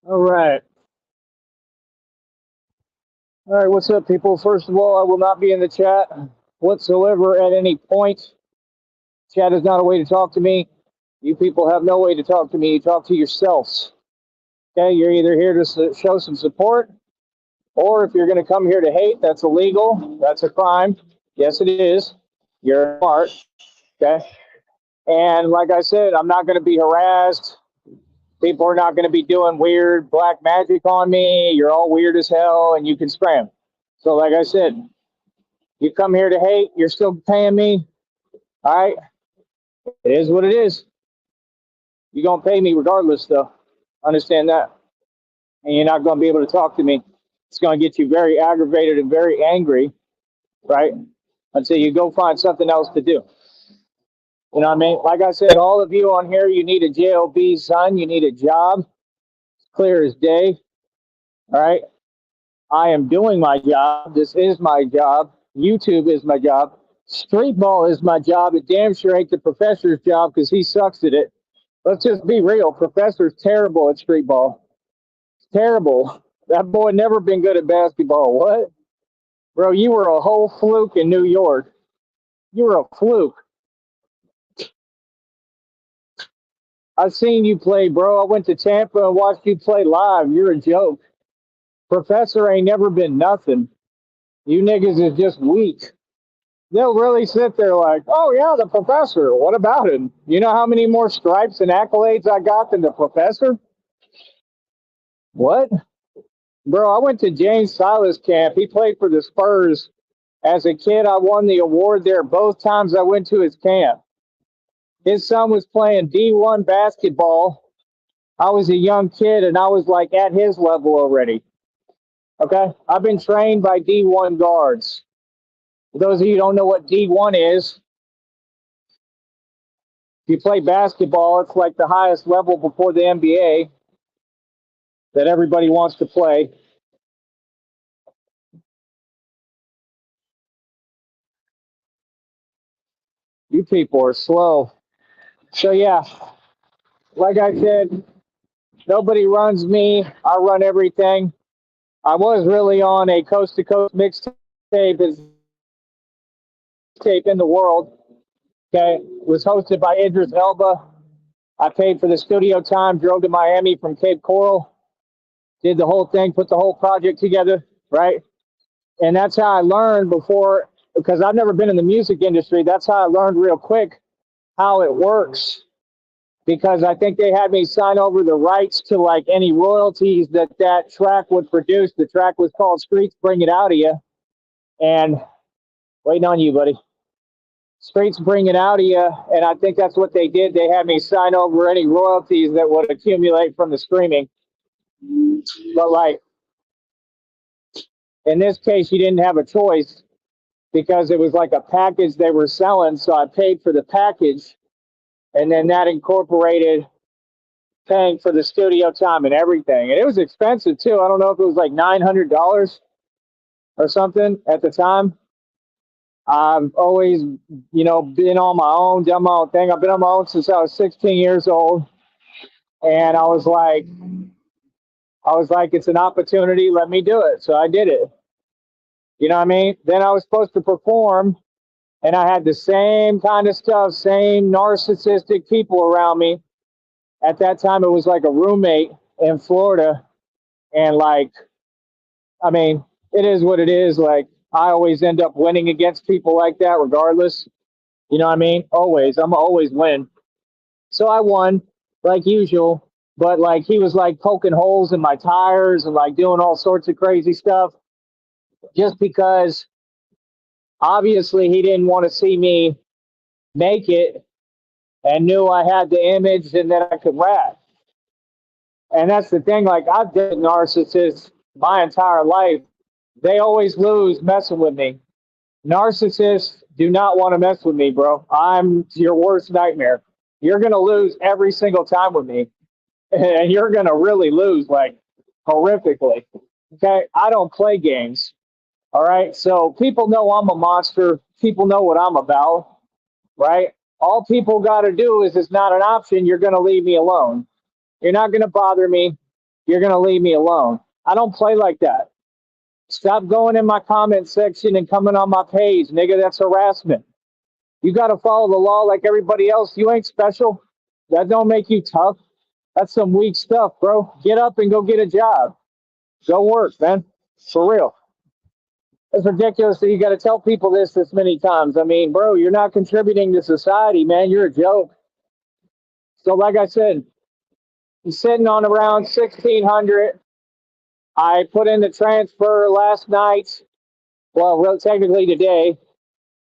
All right. All right. What's up, people? First of all, I will not be in the chat whatsoever at any point. Chat is not a way to talk to me. You people have no way to talk to me. You talk to yourselves. Okay. You're either here to show some support, or if you're going to come here to hate, that's illegal. That's a crime. Yes, it is. You're smart. Okay. And like I said, I'm not going to be harassed. People are not going to be doing weird black magic on me. You're all weird as hell, and you can scram. So, like I said, you come here to hate, you're still paying me. All right. It is what it is. You're going to pay me regardless, though. Understand that. And you're not going to be able to talk to me. It's going to get you very aggravated and very angry, right? Until you go find something else to do. You know what I mean? Like I said, all of you on here, you need a job, son. You need a job. Clear as day. All right. I am doing my job. This is my job. YouTube is my job. Street ball is my job. It damn sure ain't the professor's job because he sucks at it. Let's just be real. Professor's terrible at street ball. Terrible. That boy never been good at basketball. What? Bro, you were a whole fluke in New York. You were a fluke. I've seen you play, bro. I went to Tampa and watched you play live. You're a joke. Professor ain't never been nothing. You niggas is just weak. They'll really sit there like, oh, yeah, the professor. What about him? You know how many more stripes and accolades I got than the professor? What? Bro, I went to James Silas camp. He played for the Spurs. As a kid, I won the award there both times I went to his camp. His son was playing D1 basketball. I was a young kid and I was like at his level already. Okay? I've been trained by D1 guards. For those of you who don't know what D1 is, if you play basketball, it's like the highest level before the NBA that everybody wants to play. You people are slow. So, yeah, like I said, nobody runs me. I run everything. I was really on a coast to coast mixtape, is tape in the world. Okay, it was hosted by Idris Elba. I paid for the studio time, drove to Miami from Cape Coral, did the whole thing, put the whole project together, right? And that's how I learned before, because I've never been in the music industry. That's how I learned real quick how it works. Because I think they had me sign over the rights to like any royalties that that track would produce. The track was called Streets Bring It Out of You. And waiting on you, buddy. Streets Bring It Out of You. And I think that's what they did. They had me sign over any royalties that would accumulate from the streaming. But like in this case, you didn't have a choice because it was like a package they were selling. So I paid for the package. And then that incorporated paying for the studio time and everything. And it was expensive too. I don't know if it was like $900 or something at the time. I've always, been on my own, done my own thing. I've been on my own since I was 16 years old. And I was like, it's an opportunity. Let me do it. So I did it. You know what I mean? Then I was supposed to perform and I had the same kind of stuff, same narcissistic people around me. At that time, it was like a roommate in Florida. And like, I mean, it is what it is. Like, I always end up winning against people like that, regardless. You know what I mean? Always. I'm always win. So I won, like usual. But like, he was like poking holes in my tires and like doing all sorts of crazy stuff just because obviously he didn't want to see me make it and knew I had the image and that I could rap. And that's the thing. Like, I've dated narcissists my entire life. They always lose messing with me. Narcissists do not want to mess with me, bro. I'm your worst nightmare. You're going to lose every single time with me. And you're going to really lose, like, horrifically. Okay? I don't play games. All right? So people know I'm a monster. People know what I'm about. Right? All people got to do is it's not an option. You're going to leave me alone. You're not going to bother me. you're going to leave me alone. I don't play like that. Stop going in my comment section and coming on my page, nigga. That's harassment. You got to follow the law like everybody else. You ain't special. That don't make you tough. That's some weak stuff, bro. Get up and go get a job. Go work, man. For real. It's ridiculous that you got to tell people this many times. I mean, bro, you're not contributing to society, man. You're a joke. So, like I said, I'm sitting on around 1,600. I put in the transfer last night. Well, technically today,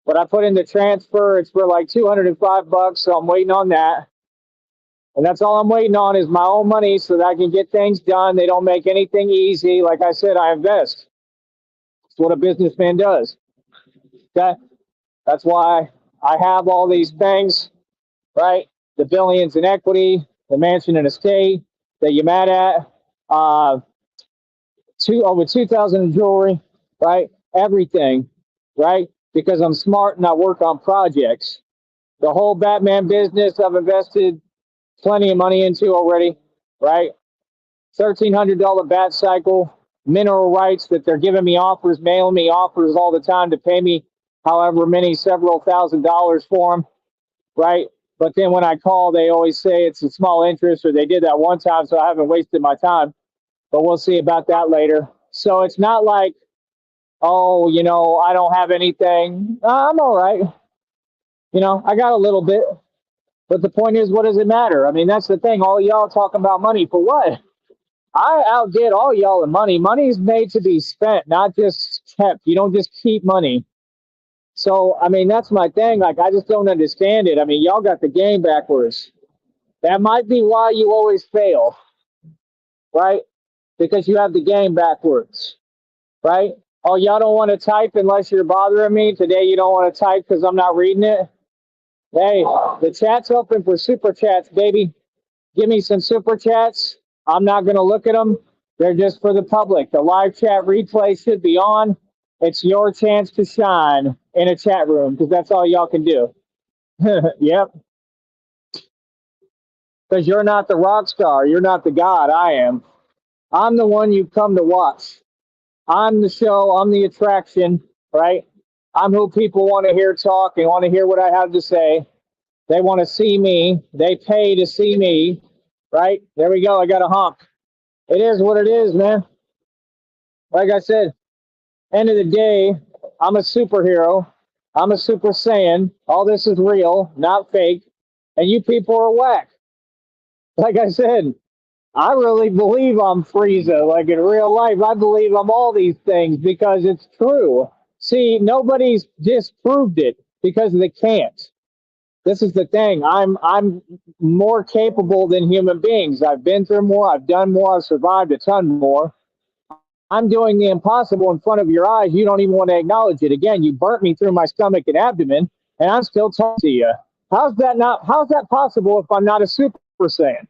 but I put in the transfer. It's for like $205, so I'm waiting on that. And that's all I'm waiting on is my own money so that I can get things done. They don't make anything easy. Like I said, I invest. That's what a businessman does. Okay? That's why I have all these things, right? The billions in equity, the mansion and estate that you're mad at, over 2,000 in jewelry, right? Everything, right? Because I'm smart and I work on projects. The whole Batman business I've invested plenty of money into already, right? $1,300 bat cycle, mineral rights that they're giving me offers, mailing me offers all the time to pay me however many, several $1,000s for them, right? But then when I call, they always say it's a small interest, or they did that one time, so I haven't wasted my time. But we'll see about that later. So it's not like, oh, I don't have anything. I'm all right. I got a little bit. But the point is, what does it matter? I mean, that's the thing. All y'all talking about money for what? I outdid all y'all in money. Money is made to be spent, not just kept. You don't just keep money. So, I mean, that's my thing. Like, I just don't understand it. I mean, y'all got the game backwards. That might be why you always fail, right? Because you have the game backwards, right? Oh, y'all don't want to type unless you're bothering me. Today you don't want to type because I'm not reading it. Hey, the chat's open for super chats, baby. Give me some super chats. I'm not going to look at them. They're just for the public. The live chat replay should be on. It's your chance to shine in a chat room because that's all y'all can do. Yep. Because you're not the rock star. You're not the god. I am. I'm the one you've come to watch. I'm the show. I'm the attraction, right? I'm who people want to hear talk and want to hear what I have to say. They want to see me. They pay to see me, right? There we go. I got a honk. It is what it is, man. Like I said, end of the day, I'm a superhero. I'm a Super Saiyan. All this is real, not fake. And you people are whack. Like I said, I really believe I'm Frieza. Like in real life, I believe I'm all these things because it's true. See, nobody's disproved it because they can't. This is the thing. I'm more capable than human beings. I've been through more. I've done more. I've survived a ton more. I'm doing the impossible in front of your eyes. You don't even want to acknowledge it. Again, you burnt me through my stomach and abdomen, and I'm still talking to you. How's that possible if I'm not a Super Saiyan?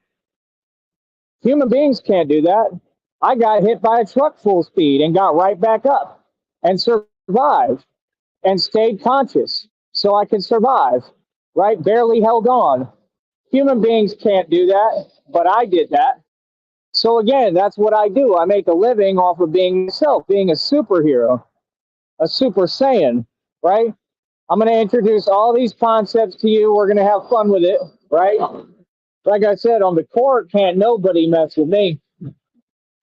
Human beings can't do that. I got hit by a truck full speed and got right back up and survived and stayed conscious so I could survive, right? Barely held on. Human beings can't do that, but I did that. So again, that's what I do. I make a living off of being myself, being a superhero, a Super Saiyan, right? I'm going to introduce all these concepts to you. We're going to have fun with it, right? Like I said, on the court, can't nobody mess with me.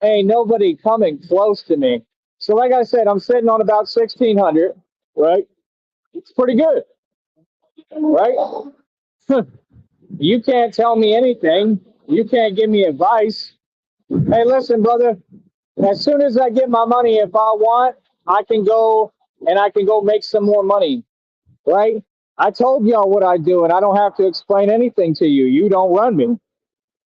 Ain't nobody coming close to me. So like I said, I'm sitting on about 1,600, right? It's pretty good, right? You can't tell me anything. You can't give me advice. Hey, listen, brother, as soon as I get my money, if I want, I can go make some more money, right? I told y'all what I do, and I don't have to explain anything to you. You don't run me,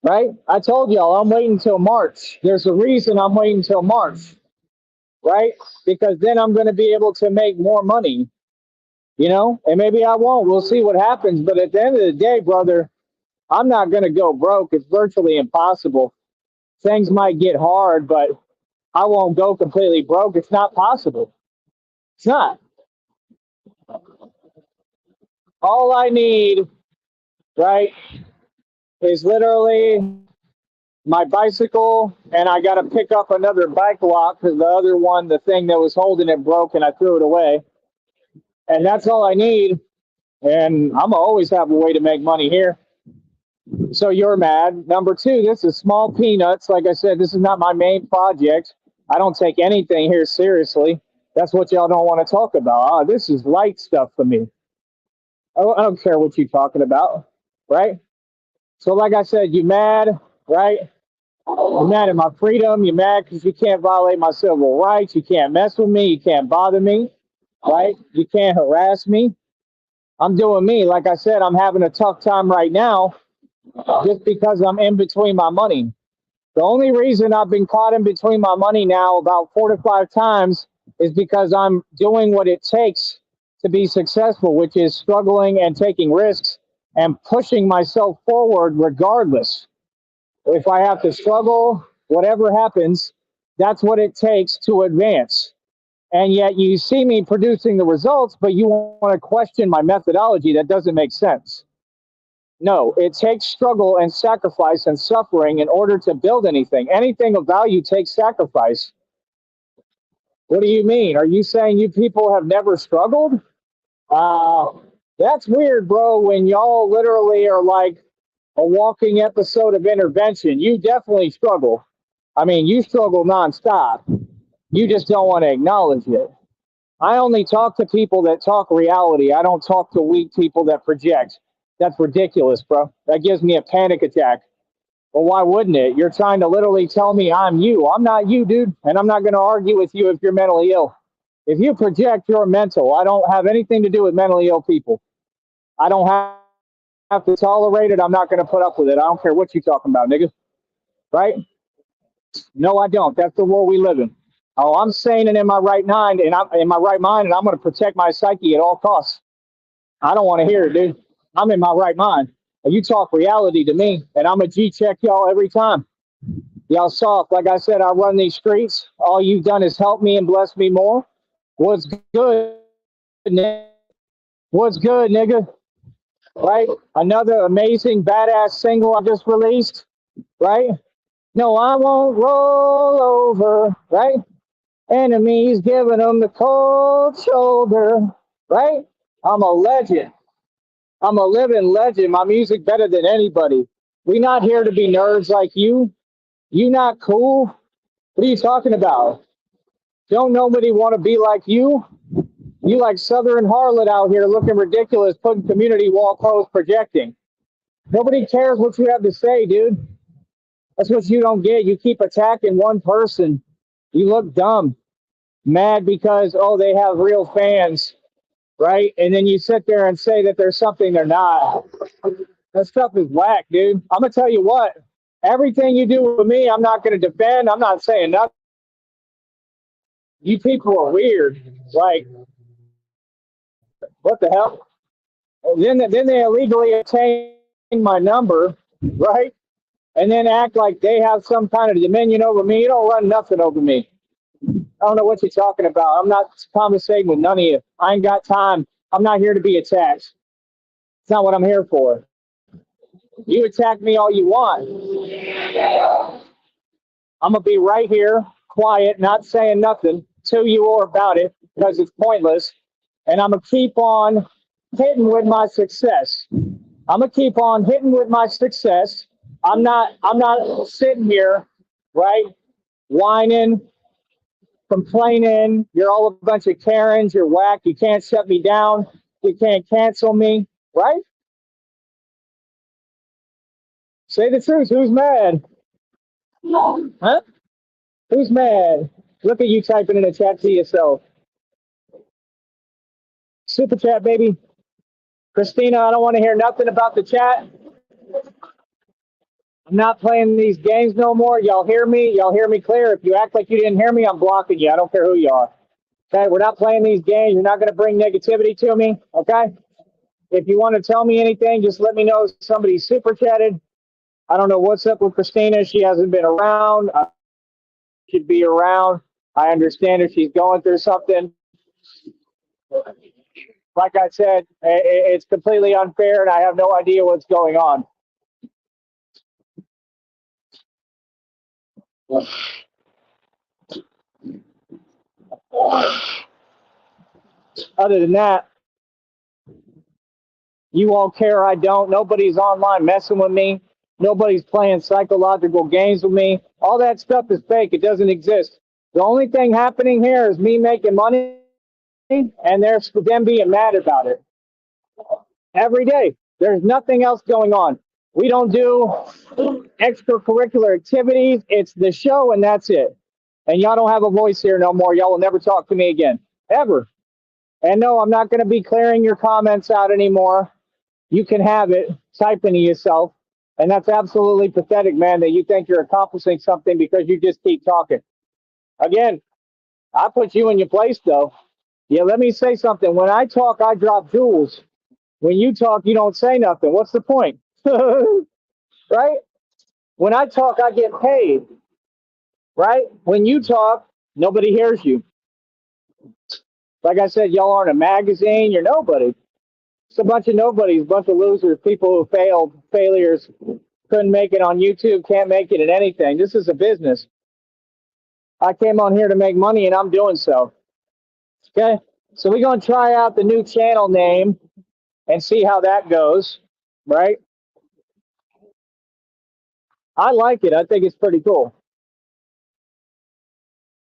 right? I told y'all I'm waiting until March. There's a reason I'm waiting until March, right? Because then I'm going to be able to make more money, and maybe I won't. We'll see what happens. But at the end of the day, brother, I'm not going to go broke. It's virtually impossible. Things might get hard, but I won't go completely broke. It's not possible. It's not. All I need, right, is literally my bicycle, and I got to pick up another bike lock because the other one, the thing that was holding it broke and I threw it away. And that's all I need. And I'm always have a way to make money here. So you're mad. Number two, this is small peanuts. Like I said, this is not my main project. I don't take anything here seriously. That's what y'all don't want to talk about. Oh, this is light stuff for me. I don't care what you're talking about, right? So, like I said, you mad, right? You're mad at my freedom. You're mad because you can't violate my civil rights. You can't mess with me. You can't bother me, right? You can't harass me. I'm doing me. Like I said, I'm having a tough time right now just because I'm in between my money. The only reason I've been caught in between my money now about 4 to 5 times is because I'm doing what it takes to be successful, which is struggling and taking risks and pushing myself forward regardless. If I have to struggle, whatever happens, that's what it takes to advance. And yet you see me producing the results, but you want to question my methodology. That doesn't make sense. No, it takes struggle and sacrifice and suffering in order to build anything. Anything of value takes sacrifice. What do you mean? Are you saying you people have never struggled? Uh, that's weird, bro, when y'all literally are like a walking episode of intervention. You definitely struggle. I mean, you struggle nonstop. You just don't want to acknowledge it. I only talk to people that talk reality. I don't talk to weak people that project. That's ridiculous, bro. That gives me a panic attack. Well, why wouldn't it? You're trying to literally tell me I'm you. I'm not you, dude. And I'm not going to argue with you if you're mentally ill. If you project, you're mental. I don't have anything to do with mentally ill people. I don't have to tolerate it. I'm not going to put up with it. I don't care what you're talking about, nigga. Right? No, I don't. That's the world we live in. Oh, I'm sane and in my right mind, and I'm in my right mind, and I'm going to protect my psyche at all costs. I don't want to hear it, dude. I'm in my right mind. And you talk reality to me, and I'm a G check y'all every time. Y'all soft. Like I said, I run these streets. All you've done is help me and bless me more. What's good, nigga? What's good, nigga? Right? Another amazing, badass single I just released. Right? No, I won't roll over. Right? Enemies giving them the cold shoulder. Right? I'm a legend. I'm a living legend. My music better than anybody. We not here to be nerds like you. You not cool. What are you talking about? Don't nobody want to be like you. You like Southern harlot out here looking ridiculous, putting community wall posts, projecting. Nobody cares what you have to say, dude. That's what you don't get. You keep attacking one person. You look dumb, mad because, oh, they have real fans, right? And then you sit there and say that there's something they're not. That stuff is whack, dude. I'm going to tell you what. Everything you do with me, I'm not going to defend. I'm not saying nothing. You people are weird. Like, what the hell? Then they illegally obtain my number, right? And then act like they have some kind of dominion over me. You don't run nothing over me. I don't know what you're talking about. I'm not conversating with none of you. I ain't got time. I'm not here to be attacked. It's not what I'm here for. You attack me all you want. I'm going to be right here, quiet, not saying nothing to you or about it because it's pointless. And I'm going to keep on hitting with my success. I'm going to keep on hitting with my success. I'm not sitting here, right, whining, complaining. You're all a bunch of Karens. You're whack. You can't shut me down. You can't cancel me, right? Say the truth. Who's mad? Huh? Who's mad? Look at you typing in the chat to yourself. Super chat, baby. Christina, I don't want to hear nothing about the chat. I'm not playing these games no more. Y'all hear me? Y'all hear me clear? If you act like you didn't hear me, I'm blocking you. I don't care who you are. Okay, we're not playing these games. You're not going to bring negativity to me. Okay? If you want to tell me anything, just let me know somebody super chatted. I don't know what's up with Christina. She hasn't been around. She'd be around. I understand if she's going through something. Like I said, it's completely unfair, and I have no idea what's going on. Other than that, you all care, I don't. Nobody's online messing with me. Nobody's playing psychological games with me. All that stuff is fake. It doesn't exist. The only thing happening here is me making money and there's them being mad about it every day. There's nothing else going on. We don't do extracurricular activities. It's the show and that's it. And y'all don't have a voice here no more. Y'all will never talk to me again, ever. And no, I'm not going to be clearing your comments out anymore. You can have it. Type into yourself. And that's absolutely pathetic, man, that you think you're accomplishing something because you just keep talking. Again, I put you in your place, though. Yeah, let me say something. When I talk, I drop jewels. When you talk, you don't say nothing. What's the point? Right? When I talk, I get paid. Right? When you talk, nobody hears you. Like I said, y'all aren't a magazine. You're nobody. It's a bunch of nobodies, a bunch of losers, people who failed, failures, couldn't make it on YouTube, can't make it in anything. This is a business. I came on here to make money, and I'm doing so. Okay? So we're going to try out the new channel name and see how that goes, right? I like it. I think it's pretty cool.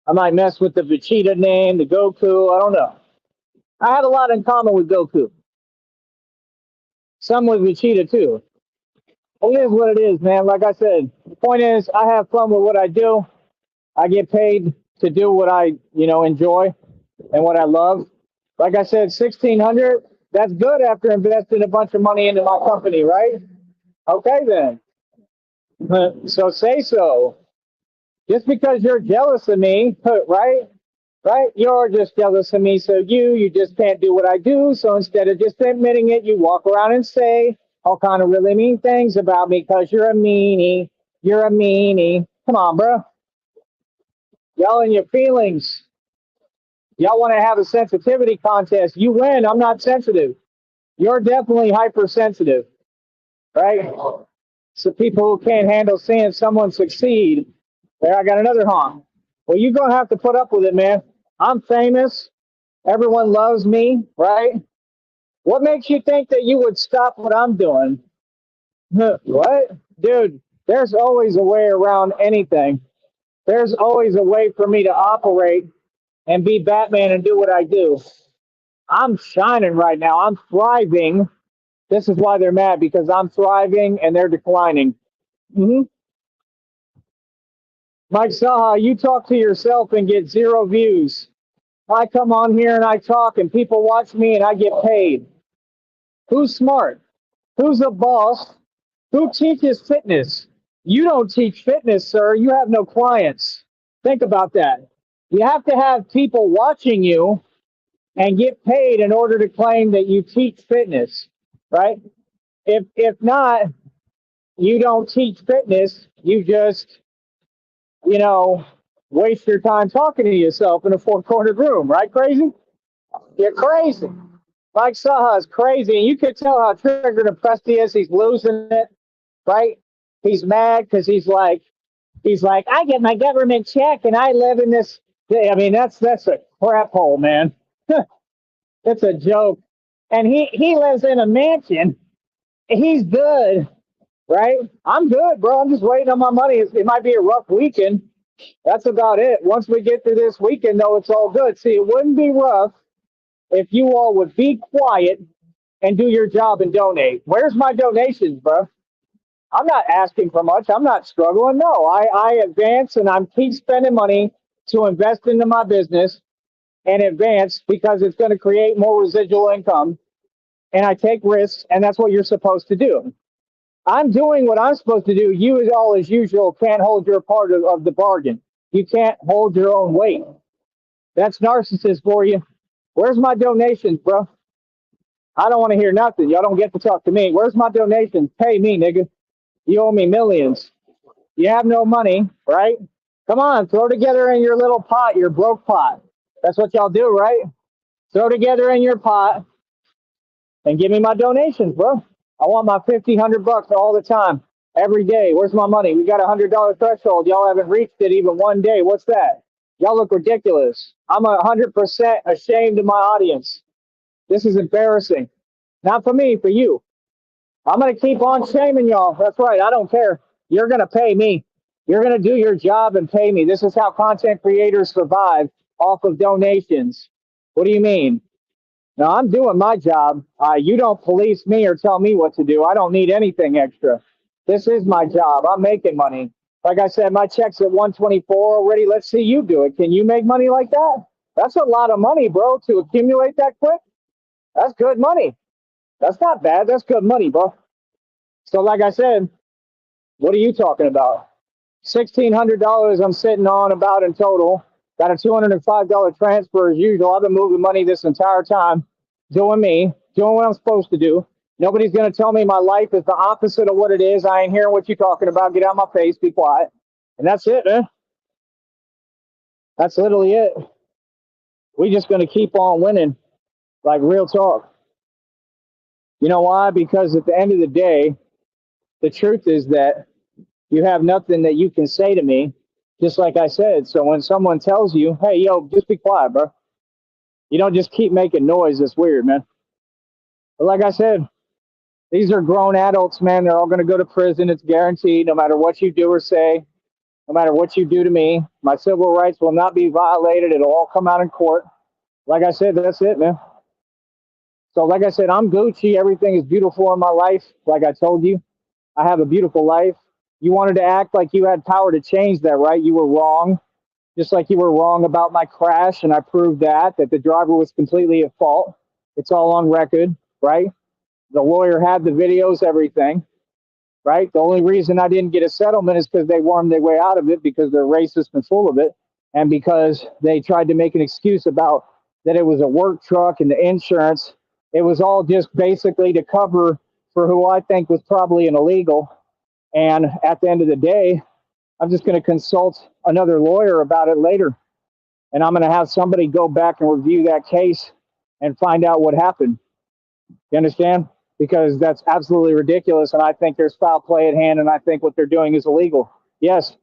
I might mess with the Vegeta name, the Goku. I don't know. I have a lot in common with Goku. Some with Vegeta, too. It is what it is, man. Like I said, the point is I have fun with what I do. I get paid to do what I, enjoy and what I love. Like I said, 1,600, that's good after investing a bunch of money into my company, right? Okay, then. So say so. Just because you're jealous of me, right? Right? You're just jealous of me, so you just can't do what I do. So instead of just admitting it, you walk around and say all kind of really mean things about me because you're a meanie. You're a meanie. Come on, bro. Y'all in your feelings. Y'all want to have a sensitivity contest. You win. I'm not sensitive. You're definitely hypersensitive, right? So people who can't handle seeing someone succeed. There, I got another honk. Well, you're going to have to put up with it, man. I'm famous. Everyone loves me, right? What makes you think that you would stop what I'm doing? What? Dude, there's always a way around anything. There's always a way for me to operate and be Batman and do what I do. I'm shining right now. I'm thriving. This is why they're mad, because I'm thriving and they're declining. Mm-hmm. Mike Saha, you talk to yourself and get 0 views. I come on here and I talk and people watch me and I get paid. Who's smart? Who's a boss? Who teaches fitness? You don't teach fitness, sir. You have no clients. Think about that. You have to have people watching you and get paid in order to claim that you teach fitness, right? If not, you don't teach fitness. You just, waste your time talking to yourself in a four-cornered room, right? Crazy? You're crazy. Mike Saha is crazy, and you can tell how triggered and pressed he is. He's losing it, right? He's mad because he's like, I get my government check and I live in this. I mean, that's a crap hole, man. It's a joke. And he lives in a mansion. He's good, right? I'm good, bro. I'm just waiting on my money. It might be a rough weekend. That's about it. Once we get through this weekend, though, it's all good. See, it wouldn't be rough if you all would be quiet and do your job and donate. Where's my donations, bro? I'm not asking for much. I'm not struggling. No, I advance and I'm keep spending money to invest into my business and advance because it's going to create more residual income. And I take risks, and that's what you're supposed to do. I'm doing what I'm supposed to do. You, all as usual, can't hold your part of the bargain. You can't hold your own weight. That's narcissist for you. Where's my donations, bro? I don't want to hear nothing. Y'all don't get to talk to me. Where's my donations? Pay me, nigga. You owe me millions. You have no money, right? Come on, throw together in your little pot, your broke pot. That's what y'all do, right? Throw together in your pot and give me my donations, bro. I want my $50, $100 all the time. every day. Where's my money? We got $100 threshold. Y'all haven't reached it even one day. What's that? Y'all look ridiculous. I'm 100% ashamed of my audience. This is embarrassing. Not for me, for you. I'm going to keep on shaming y'all. That's right. I don't care. You're going to pay me. You're going to do your job and pay me. This is how content creators survive, off of donations. What do you mean? No, I'm doing my job. You don't police me or tell me what to do. I don't need anything extra. This is my job. I'm making money. Like I said, my check's at 124 already. Let's see you do it. Can you make money like that? That's a lot of money, bro, to accumulate that quick. That's good money. That's not bad. That's good money, bro. So like I said, what are you talking about? $1,600 I'm sitting on about in total. Got a $205 transfer as usual. I've been moving money this entire time, doing me, doing what I'm supposed to do. Nobody's going to tell me my life is the opposite of what it is. I ain't hearing what you're talking about. Get out of my face. Be quiet. And that's it, man. That's literally it. We just going to keep on winning, like real talk. You know why? Because at the end of the day, the truth is that you have nothing that you can say to me, just like I said. So when someone tells you, hey, yo, just be quiet, bro. You don't just keep making noise. It's weird, man. But like I said, these are grown adults, man. They're all going to go to prison. It's guaranteed, no matter what you do or say, no matter what you do to me. My civil rights will not be violated. It'll all come out in court. Like I said, that's it, man. So like I said, I'm Gucci. Everything is beautiful in my life. Like I told you, I have a beautiful life. You wanted to act like you had power to change that, right? You were wrong. Just like you were wrong about my crash, and I proved that the driver was completely at fault. It's all on record, right? The lawyer had the videos, everything, right? The only reason I didn't get a settlement is because they wormed their way out of it, because they're racist and full of it, and because they tried to make an excuse about that it was a work truck and the insurance. It was all just basically to cover for who I think was probably an illegal. And at the end of the day, I'm just going to consult another lawyer about it later. And I'm going to have somebody go back and review that case and find out what happened. You understand? Because that's absolutely ridiculous. And I think there's foul play at hand. And I think what they're doing is illegal. Yes,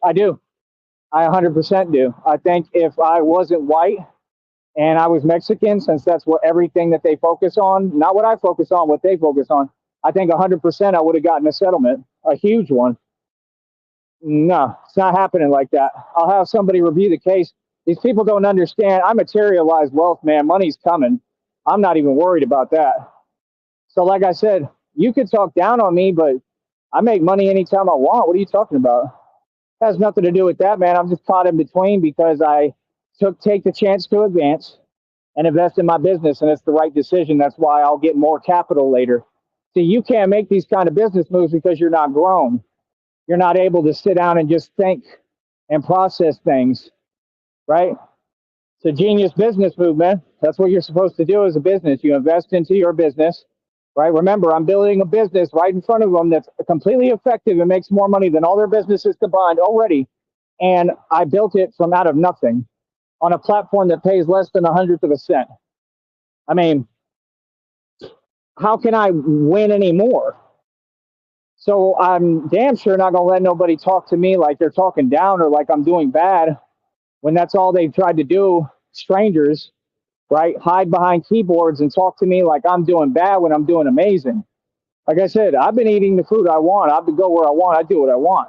I do. I 100% do. I think if I wasn't white and I was Mexican, since that's what everything that they focus on, not what I focus on, what they focus on, I think 100% I would have gotten a settlement, a huge one. No, it's not happening like that. I'll have somebody review the case. These people don't understand. I materialize wealth, man. Money's coming. I'm not even worried about that. So like I said, you could talk down on me, but I make money anytime I want. What are you talking about? It has nothing to do with that, man. I'm just caught in between because I take the chance to advance and invest in my business, and it's the right decision. That's why I'll get more capital later. See, you can't make these kind of business moves because you're not grown. You're not able to sit down and just think and process things, right? It's a genius business move, man. That's what you're supposed to do as a business. You invest into your business, right? Remember, I'm building a business right in front of them that's completely effective and makes more money than all their businesses combined already. And I built it from out of nothing on a platform that pays less than a hundredth of a cent. I mean, how can I win any more? So I'm damn sure not going to let nobody talk to me like they're talking down or like I'm doing bad when that's all they've tried to do, strangers, right? Hide behind keyboards and talk to me like I'm doing bad when I'm doing amazing. Like I said, I've been eating the food I want. I've been go where I want. I do what I want.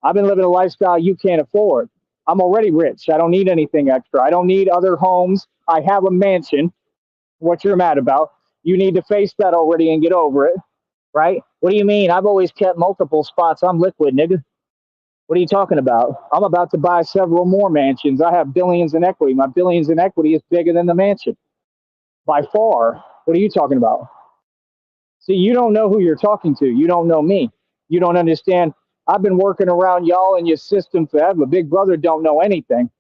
I've been living a lifestyle you can't afford. I'm already rich. I don't need anything extra. I don't need other homes. I have a mansion. What you're mad about? You need to face that already and get over it, right? What do you mean? I've always kept multiple spots. I'm liquid, nigga. What are you talking about? I'm about to buy several more mansions. I have billions in equity. My billions in equity is bigger than the mansion by far. What are you talking about? See, you don't know who you're talking to. You don't know me. You don't understand. I've been working around y'all and your system forever. Big Brother don't know anything.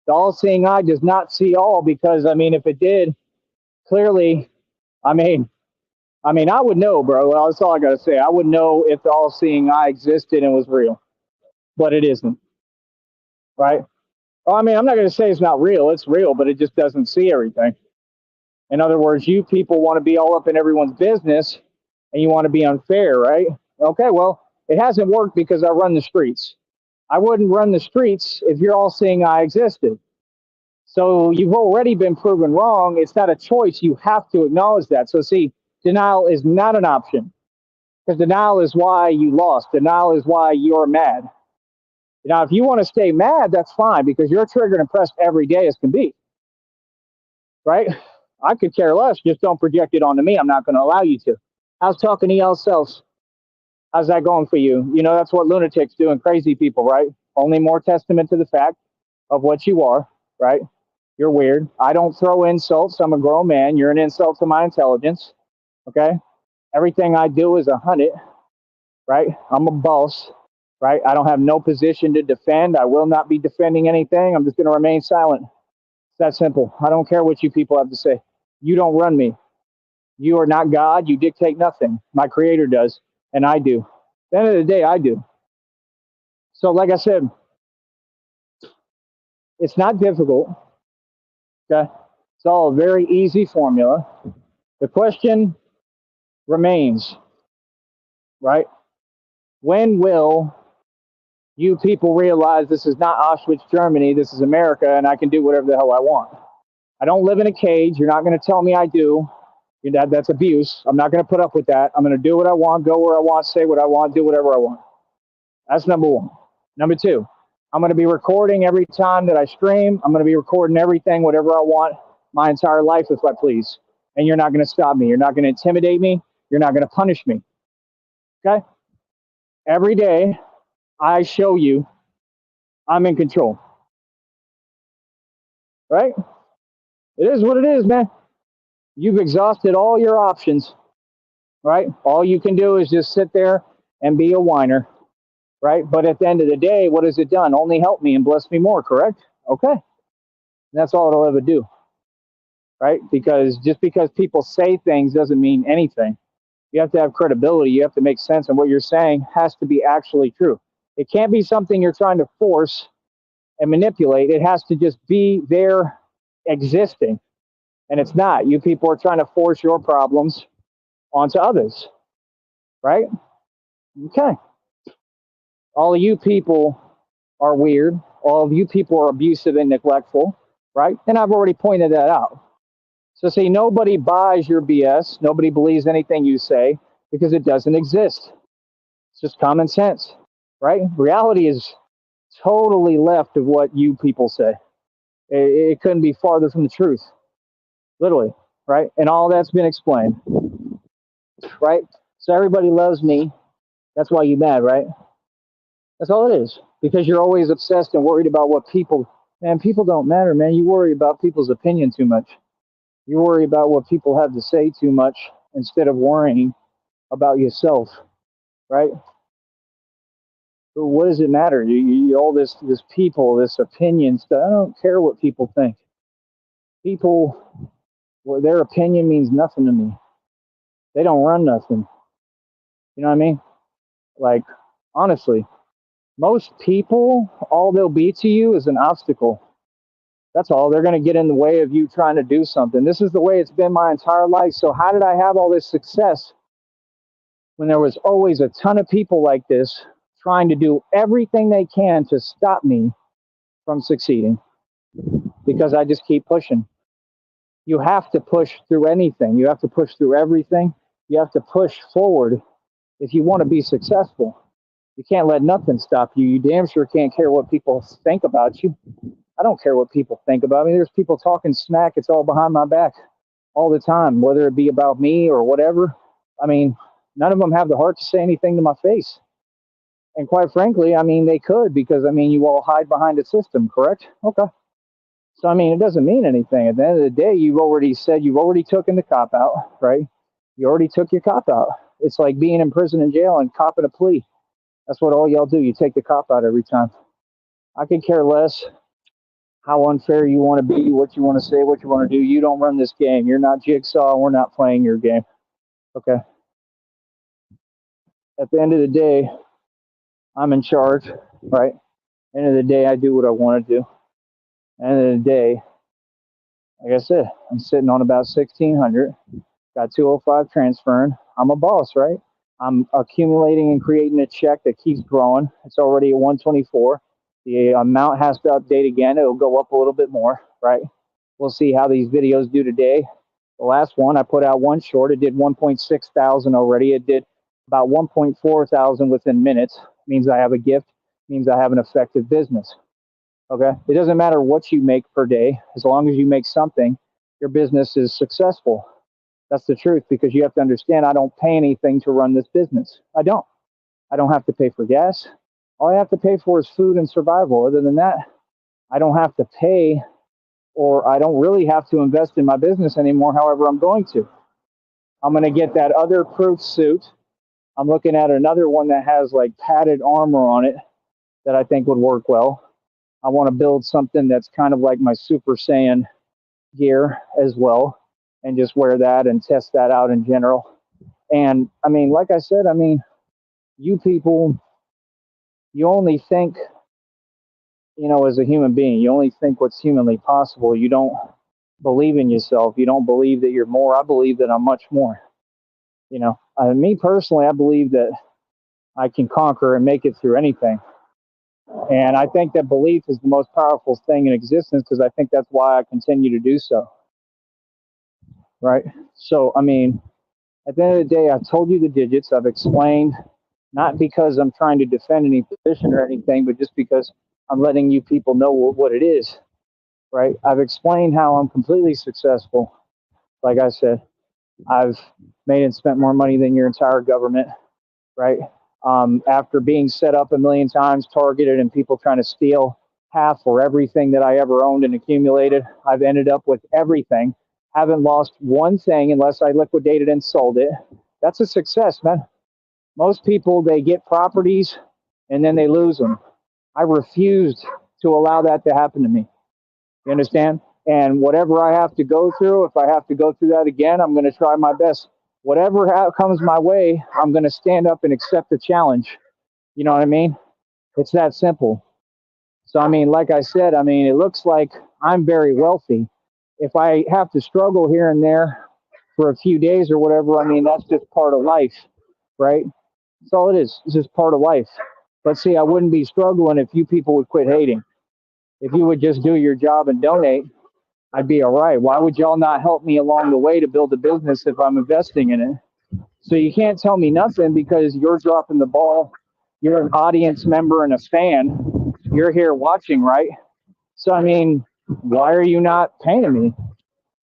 The all-seeing eye does not see all because, I mean, if it did, clearly, I mean, I would know, bro. Well, that's all I got to say. I would know if the all-seeing eye existed and was real, but it isn't, right? Well, I mean, I'm not going to say it's not real. It's real, but it just doesn't see everything. In other words, you people want to be all up in everyone's business and you want to be unfair, right? Okay, well, it hasn't worked because I run the streets. I wouldn't run the streets if you're all seeing I existed. So you've already been proven wrong. It's not a choice. You have to acknowledge that. So see, denial is not an option because denial is why you lost. Denial is why you're mad. Now, if you want to stay mad, that's fine because you're triggered and pressed every day as can be, right? I could care less. Just don't project it onto me. I'm not going to allow you to. How's talking to y'all selves? How's that going for you? You know, that's what lunatics do and crazy people, right? Only more testament to the fact of what you are, right? You're weird. I don't throw insults. I'm a grown man. You're an insult to my intelligence, okay? Everything I do is 100, right? I'm a boss, right? I don't have no position to defend. I will not be defending anything. I'm just going to remain silent. It's that simple. I don't care what you people have to say. You don't run me. You are not God. You dictate nothing. My creator does, and I do. At the end of the day, I do. So, like I said, it's not difficult. Okay? It's all a very easy formula. The question remains, right? When will you people realize this is not Auschwitz, Germany, this is America, and I can do whatever the hell I want? I don't live in a cage. You're not going to tell me I do. That's abuse. I'm not going to put up with that. I'm going to do what I want, go where I want, say what I want, do whatever I want. That's number one. Number two, I'm going to be recording every time that I stream. I'm going to be recording everything, whatever I want, my entire life if I please. And you're not going to stop me. You're not going to intimidate me. You're not going to punish me. Okay? Every day, I show you I'm in control. Right? It is what it is, man. You've exhausted all your options. Right? All you can do is just sit there and be a whiner. Right? But at the end of the day, what has it done? Only help me and bless me more, correct? Okay. That's all it'll ever do. Right? Because just because people say things doesn't mean anything. You have to have credibility. You have to make sense, and what you're saying has to be actually true. It can't be something you're trying to force and manipulate. It has to just be there existing. And it's not. You people are trying to force your problems onto others. Right? Okay. All of you people are weird. All of you people are abusive and neglectful. Right? And I've already pointed that out. So see, nobody buys your BS. Nobody believes anything you say because it doesn't exist. It's just common sense. Right? Reality is totally left of what you people say. It couldn't be farther from the truth. Literally, right? And all that's been explained, right? So everybody loves me. That's why you're mad, right? That's all it is. Because you're always obsessed and worried about what people, man, people don't matter, man. You worry about people's opinion too much. You worry about what people have to say too much instead of worrying about yourself, right? But what does it matter? All this people, this opinion stuff. I don't care what people think. People, well, their opinion means nothing to me. They don't run nothing. You know what I mean? Like, honestly, most people, all they'll be to you is an obstacle. That's all. They're going to get in the way of you trying to do something. This is the way it's been my entire life. So how did I have all this success when there was always a ton of people like this trying to do everything they can to stop me from succeeding? Because I just keep pushing. You have to push through anything. You have to push through everything. You have to push forward if you want to be successful. You can't let nothing stop you. You damn sure can't care what people think about you. I don't care what people think about me. There's people talking smack. It's all behind my back all the time, whether it be about me or whatever. I mean, none of them have the heart to say anything to my face. And quite frankly, I mean, they could because, I mean, you all hide behind a system, correct? Okay. So, I mean, it doesn't mean anything. At the end of the day, you've already taken the cop out, right? You already took your cop out. It's like being in prison and jail and copping a plea. That's what all y'all do. You take the cop out every time. I could care less how unfair you want to be, what you want to say, what you want to do. You don't run this game. You're not Jigsaw. We're not playing your game. Okay. At the end of the day, I'm in charge, right? End of the day, I do what I want to do. End of the day, like I said, I'm sitting on about 1,600. Got 205 transferring. I'm a boss, right? I'm accumulating and creating a check that keeps growing. It's already at 124. The amount has to update again. It'll go up a little bit more, right? We'll see how these videos do today. The last one, I put out one short. It did 1.6 thousand already. It did about 1.4 thousand within minutes. It means I have a gift. It means I have an effective business. Okay? It doesn't matter what you make per day. As long as you make something, your business is successful. That's the truth, because you have to understand I don't pay anything to run this business. I don't. I don't have to pay for gas. All I have to pay for is food and survival. Other than that, I don't have to pay, or I don't really have to invest in my business anymore. However, I'm going to. I'm going to get that other proof suit. I'm looking at another one that has like padded armor on it that I think would work well. I want to build something that's kind of like my Super Saiyan gear as well, and just wear that and test that out in general. And I mean, like I said, I mean, you people, you only think, as a human being, you only think what's humanly possible. You don't believe in yourself. You don't believe that you're more. I believe that I'm much more. Me personally, I believe that I can conquer and make it through anything. And I think that belief is the most powerful thing in existence, because I think that's why I continue to do so. Right? So, I mean, at the end of the day, I've told you the digits. I've explained, not because I'm trying to defend any position or anything, but just because I'm letting you people know what it is. Right? I've explained how I'm completely successful. Like I said, I've made and spent more money than your entire government. Right? After being set up a million times, targeted, and people trying to steal half or everything that I ever owned and accumulated, I've ended up with everything. Haven't lost one thing unless I liquidated and sold it. That's a success, man. Most people, they get properties and then they lose them. I refused to allow that to happen to me. You understand? And whatever I have to go through, if I have to go through that again, I'm going to try my best. Whatever comes my way, I'm going to stand up and accept the challenge. You know what I mean? It's that simple. So, I mean, like I said, I mean, it looks like I'm very wealthy. If I have to struggle here and there for a few days or whatever, I mean, that's just part of life, right? That's all it is. It's just part of life. But see, I wouldn't be struggling if you people would quit hating. If you would just do your job and donate, I'd be all right. Why would y'all not help me along the way to build a business if I'm investing in it? So you can't tell me nothing because you're dropping the ball. You're an audience member and a fan. You're here watching, right? So, I mean, why are you not paying me?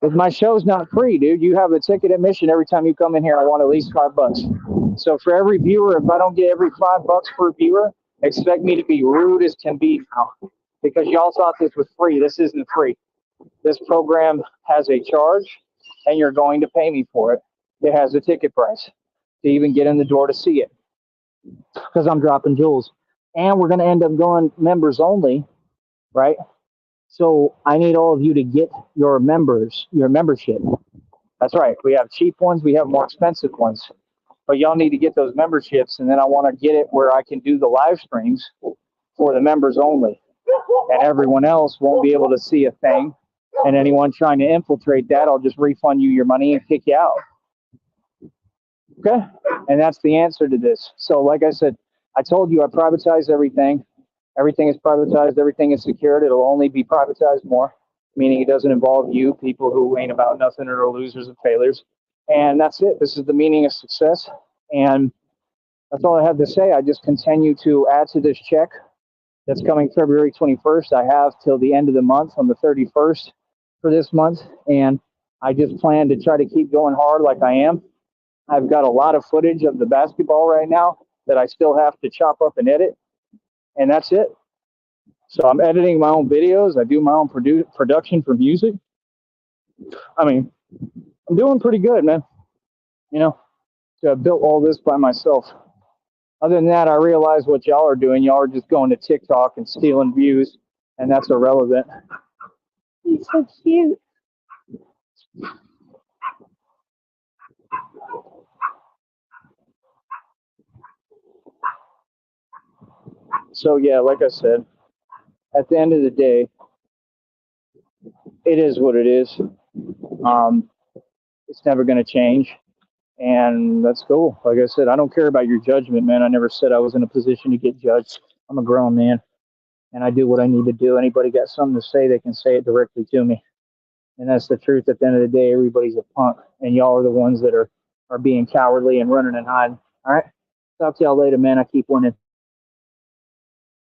Because my show's not free, dude. You have a ticket admission every time you come in here. I want at least $5. So for every viewer, if I don't get every $5 per viewer, expect me to be rude as can be now. Because y'all thought this was free. This isn't free. This program has a charge, and you're going to pay me for it. It has a ticket price to even get in the door to see it, because I'm dropping jewels. And we're going to end up going members only, right? So I need all of you to get your membership. That's right. We have cheap ones. We have more expensive ones. But y'all need to get those memberships, and then I want to get it where I can do the live streams for the members only. And everyone else won't be able to see a thing. And anyone trying to infiltrate that, I'll just refund you your money and kick you out. Okay? And that's the answer to this. So like I said, I told you I privatize everything. Everything is privatized. Everything is secured. It'll only be privatized more, meaning it doesn't involve you, people who ain't about nothing or are losers and failures. And that's it. This is the meaning of success. And that's all I have to say. I just continue to add to this check that's coming February 21st. I have till the end of the month on the 31st for this month. And I just plan to try to keep going hard like I am. I've got a lot of footage of the basketball right now that I still have to chop up and edit. And that's it. So I'm editing my own videos. I do my own production for music. I mean, I'm doing pretty good, man. So I built all this by myself. Other than that, I realize what y'all are doing. Y'all are just going to TikTok and stealing views, and that's irrelevant. He's so cute. So yeah, like I said, at the end of the day, it is what it is. It's never going to change. And that's cool. Like I said, I don't care about your judgment, man. I never said I was in a position to get judged. I'm a grown man, and I do what I need to do. Anybody got something to say, they can say it directly to me. And that's the truth. At the end of the day, everybody's a punk, and y'all are the ones that are being cowardly and running and hiding. All right. Talk to y'all later, man. I keep winning.